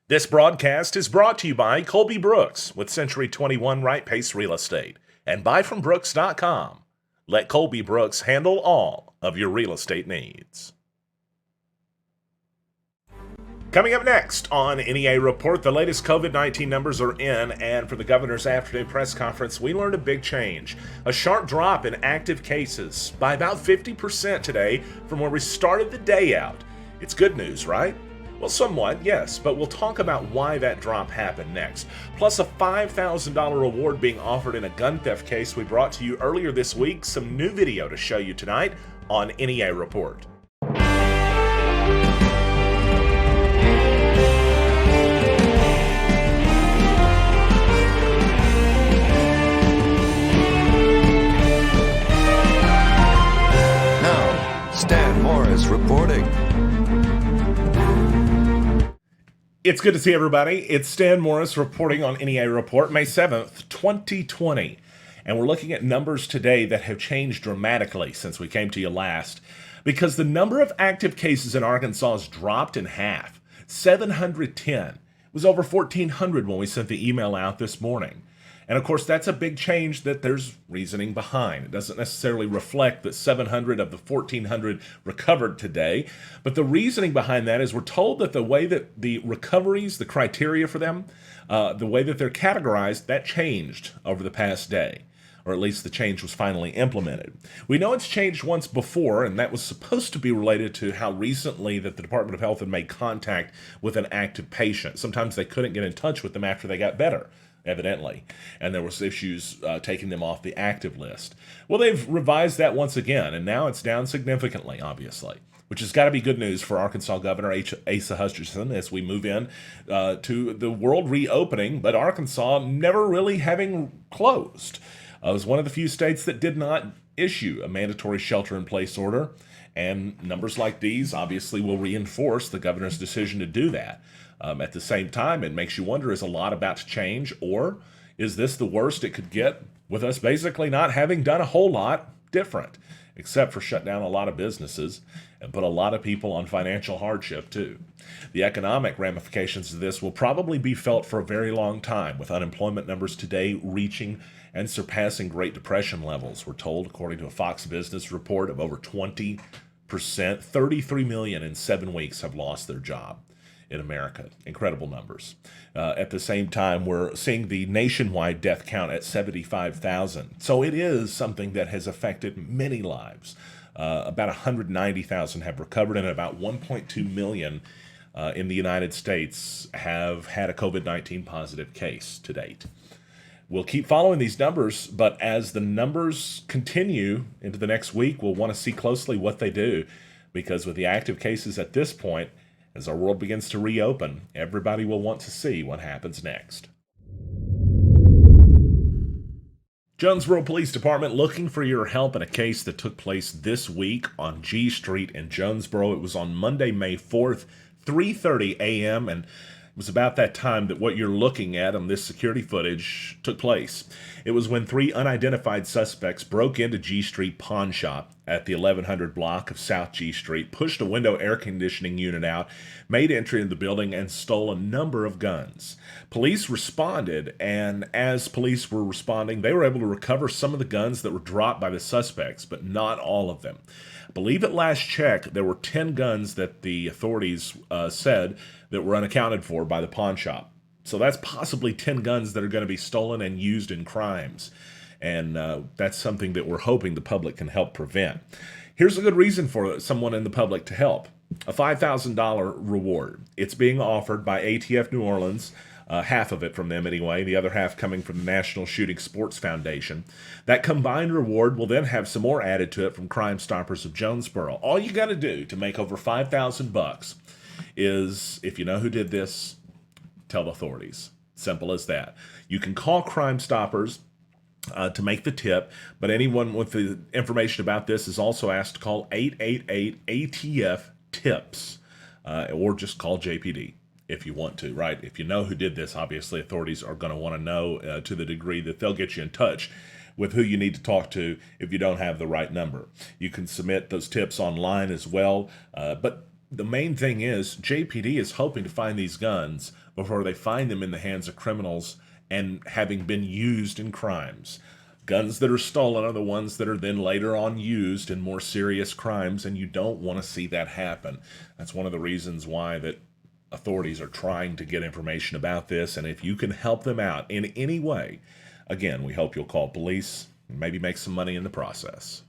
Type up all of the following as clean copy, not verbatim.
This broadcast is brought to you by Colby Brooks with Century 21 Right Pace Real Estate and buyfrombrooks.com. Let Colby Brooks handle all of your real estate needs. Coming up next on NEA Report, the latest COVID-19 numbers are in, and for the governor's afternoon press conference, we learned a big change. A sharp drop in active cases by about 50% today from where we started the day out. It's good news, right? Well, somewhat, yes, but we'll talk about why that drop happened next. Plus a $5,000 reward being offered in a gun theft case we brought to you earlier this week. Some new video to show you tonight on NEA Report. Now, Stan Morris reporting. It's good to see everybody. It's Stan Morris reporting on NEA Report, May 7th, 2020. And we're looking at numbers today that have changed dramatically since we came to you last, because the number of active cases in Arkansas has dropped in half. 710. It was over 1,400 when we sent the email out this morning. And of course, that's a big change that there's reasoning behind. It doesn't necessarily reflect that 700 of the 1,400 recovered today, but the reasoning behind that is we're told that the way that the recoveries, the criteria for them, the way that they're categorized, that changed over the past day, or at least the change was finally implemented. We know it's changed once before, and that was supposed to be related to how recently that the Department of Health had made contact with an active patient. Sometimes they couldn't get in touch with them after they got better, evidently, and there was issues taking them off the active list. Well, they've revised that once again, and now it's down significantly, obviously, which has got to be good news for Arkansas Governor Asa Hutchinson as we move in to the world reopening, but Arkansas never really having closed. It was one of the few states that did not issue a mandatory shelter-in-place order, and numbers like these obviously will reinforce the governor's decision to do that. At the same time, it makes you wonder, is a lot about to change, or is this the worst it could get with us basically not having done a whole lot different, except for shut down a lot of businesses and put a lot of people on financial hardship too. The economic ramifications of this will probably be felt for a very long time, with unemployment numbers today reaching and surpassing Great Depression levels, we're told, according to a Fox Business report of over 20%. 33 million in 7 weeks have lost their job in America. Incredible numbers. At the same time, we're seeing the nationwide death count at 75,000. So it is something that has affected many lives. About 190,000 have recovered, and about 1.2 million in the United States have had a COVID-19 positive case to date. We'll keep following these numbers, but as the numbers continue into the next week, we'll want to see closely what they do, because with the active cases at this point, as our world begins to reopen, everybody will want to see what happens next. Jonesboro Police Department looking for your help in a case that took place this week on G Street in Jonesboro. It was on Monday, May 4th, 3:30 a.m., and it was about that time that what you're looking at on this security footage took place. It was when 3 unidentified suspects broke into G Street Pawn Shop at the 1100 block of South G Street, pushed a window air conditioning unit out, made entry into the building, and stole a number of guns. Police responded, and as police were responding, they were able to recover some of the guns that were dropped by the suspects, but not all of them. I believe at last check, there were 10 guns that the authorities said that were unaccounted for by the pawn shop. So that's possibly 10 guns that are going to be stolen and used in crimes. And that's something that we're hoping the public can help prevent. Here's a good reason for someone in the public to help. A $5,000 reward. It's being offered by ATF New Orleans, half of it from them anyway, the other half coming from the National Shooting Sports Foundation. That combined reward will then have some more added to it from Crime Stoppers of Jonesboro. All you got to do to make over $5,000 is, if you know who did this, tell the authorities. Simple as that. You can call Crime Stoppers to make the tip, but anyone with the information about this is also asked to call 888-ATF-TIPS, or just call JPD if you want to, right? If you know who did this, obviously authorities are going to want to know to the degree that they'll get you in touch with who you need to talk to if you don't have the right number. You can submit those tips online as well, but The main thing is JPD is hoping to find these guns before they find them in the hands of criminals and having been used in crimes. Guns that are stolen are the ones that are then later on used in more serious crimes, and you don't want to see that happen. That's one of the reasons why that authorities are trying to get information about this, and if you can help them out in any way, again, we hope you'll call police and maybe make some money in the process.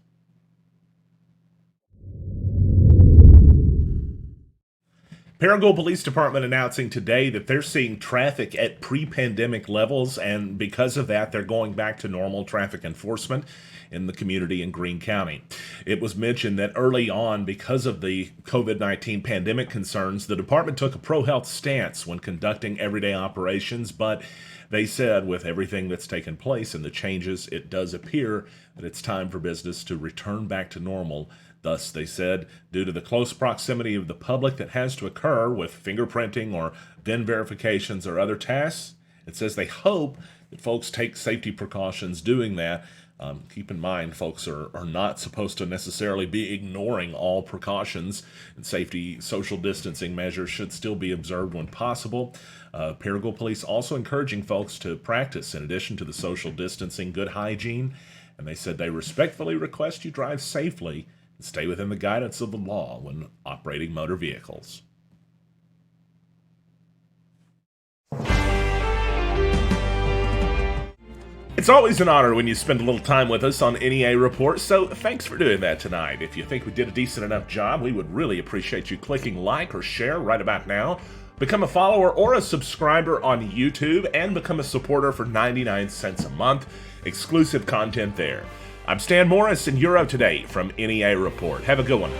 Paragould Police Department announcing today that they're seeing traffic at pre-pandemic levels, and because of that, they're going back to normal traffic enforcement in the community in Greene County. It was mentioned that early on, because of the COVID-19 pandemic concerns, the department took a pro-health stance when conducting everyday operations, but they said with everything that's taken place and the changes, it does appear that it's time for business to return back to normal. Thus, they said, due to the close proximity of the public that has to occur with fingerprinting or VIN verifications or other tasks, it says they hope that folks take safety precautions doing that. Keep in mind, folks are not supposed to necessarily be ignoring all precautions, and safety social distancing measures should still be observed when possible. Paragould Police also encouraging folks to practice, in addition to the social distancing, good hygiene, and they said they respectfully request you drive safely and stay within the guidance of the law when operating motor vehicles. It's always an honor when you spend a little time with us on NEA Report, so thanks for doing that tonight. If you think we did a decent enough job, we would really appreciate you clicking like or share right about now. Become a follower or a subscriber on YouTube and become a supporter for 99 cents a month. Exclusive content there. I'm Stan Morris, and you're up to date from NEA Report. Have a good one.